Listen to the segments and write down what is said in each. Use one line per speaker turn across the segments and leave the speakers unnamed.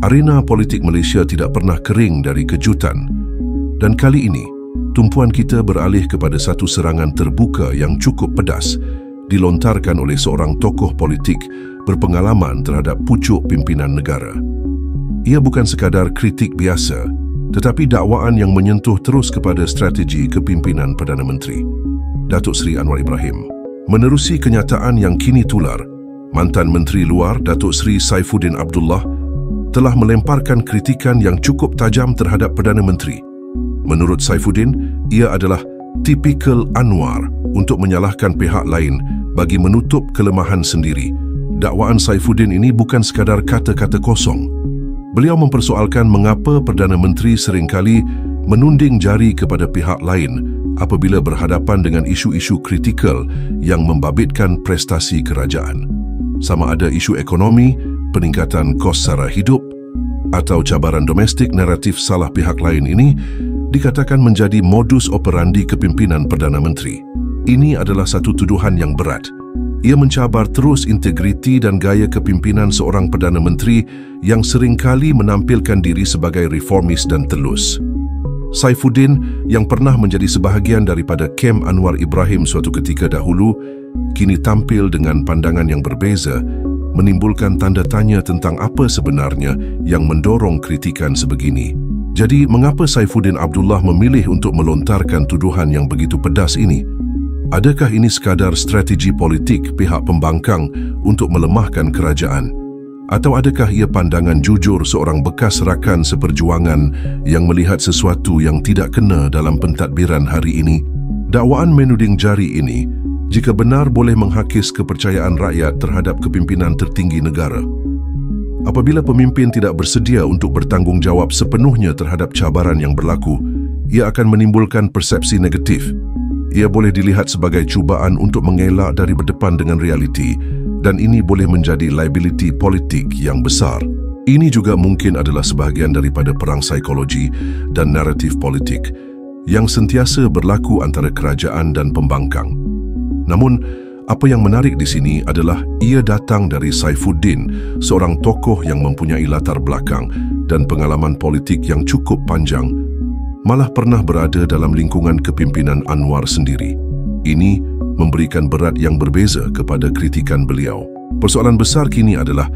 Arena politik Malaysia tidak pernah kering dari kejutan. Dan kali ini, tumpuan kita beralih kepada satu serangan terbuka yang cukup pedas dilontarkan oleh seorang tokoh politik berpengalaman terhadap pucuk pimpinan negara. Ia bukan sekadar kritik biasa, tetapi dakwaan yang menyentuh terus kepada strategi kepimpinan Perdana Menteri, Datuk Seri Anwar Ibrahim. Menerusi kenyataan yang kini tular, mantan Menteri Luar Datuk Seri Saifuddin Abdullah telah melemparkan kritikan yang cukup tajam terhadap Perdana Menteri. Menurut Saifuddin, ia adalah tipikal Anwar untuk menyalahkan pihak lain bagi menutup kelemahan sendiri. Dakwaan Saifuddin ini bukan sekadar kata-kata kosong. Beliau mempersoalkan mengapa Perdana Menteri seringkali menunding jari kepada pihak lain apabila berhadapan dengan isu-isu kritikal yang membabitkan prestasi kerajaan. Sama ada isu ekonomi, peningkatan kos sara hidup, atau cabaran domestik, naratif salah pihak lain ini dikatakan menjadi modus operandi kepimpinan Perdana Menteri. Ini adalah satu tuduhan yang berat. Ia mencabar terus integriti dan gaya kepimpinan seorang Perdana Menteri yang seringkali menampilkan diri sebagai reformis dan telus. Saifuddin, yang pernah menjadi sebahagian daripada kem Anwar Ibrahim suatu ketika dahulu, kini tampil dengan pandangan yang berbeza, menimbulkan tanda tanya tentang apa sebenarnya yang mendorong kritikan sebegini. Jadi, mengapa Saifuddin Abdullah memilih untuk melontarkan tuduhan yang begitu pedas ini? Adakah ini sekadar strategi politik pihak pembangkang untuk melemahkan kerajaan? Atau adakah ia pandangan jujur seorang bekas rakan seperjuangan yang melihat sesuatu yang tidak kena dalam pentadbiran hari ini? Dakwaan menuding jari ini, jika benar, boleh menghakis kepercayaan rakyat terhadap kepimpinan tertinggi negara. Apabila pemimpin tidak bersedia untuk bertanggungjawab sepenuhnya terhadap cabaran yang berlaku, ia akan menimbulkan persepsi negatif. Ia boleh dilihat sebagai cubaan untuk mengelak dari berdepan dengan realiti, dan ini boleh menjadi liability politik yang besar. Ini juga mungkin adalah sebahagian daripada perang psikologi dan naratif politik yang sentiasa berlaku antara kerajaan dan pembangkang. Namun, apa yang menarik di sini adalah ia datang dari Saifuddin, seorang tokoh yang mempunyai latar belakang dan pengalaman politik yang cukup panjang, malah pernah berada dalam lingkungan kepimpinan Anwar sendiri. Ini memberikan berat yang berbeza kepada kritikan beliau. Persoalan besar kini adalah,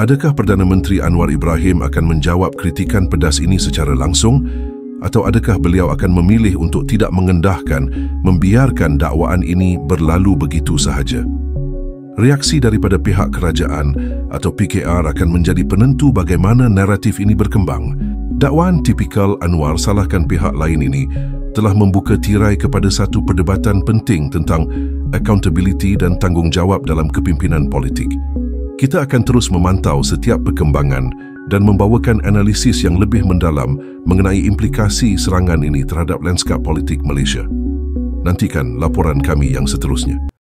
adakah Perdana Menteri Anwar Ibrahim akan menjawab kritikan pedas ini secara langsung, atau adakah beliau akan memilih untuk tidak mengendahkan, membiarkan dakwaan ini berlalu begitu sahaja? Reaksi daripada pihak kerajaan atau PKR akan menjadi penentu bagaimana naratif ini berkembang. Dakwaan tipikal Anwar salahkan pihak lain ini telah membuka tirai kepada satu perdebatan penting tentang accountability dan tanggungjawab dalam kepimpinan politik. Kita akan terus memantau setiap perkembangan dan membawakan analisis yang lebih mendalam mengenai implikasi serangan ini terhadap lanskap politik Malaysia. Nantikan laporan kami yang seterusnya.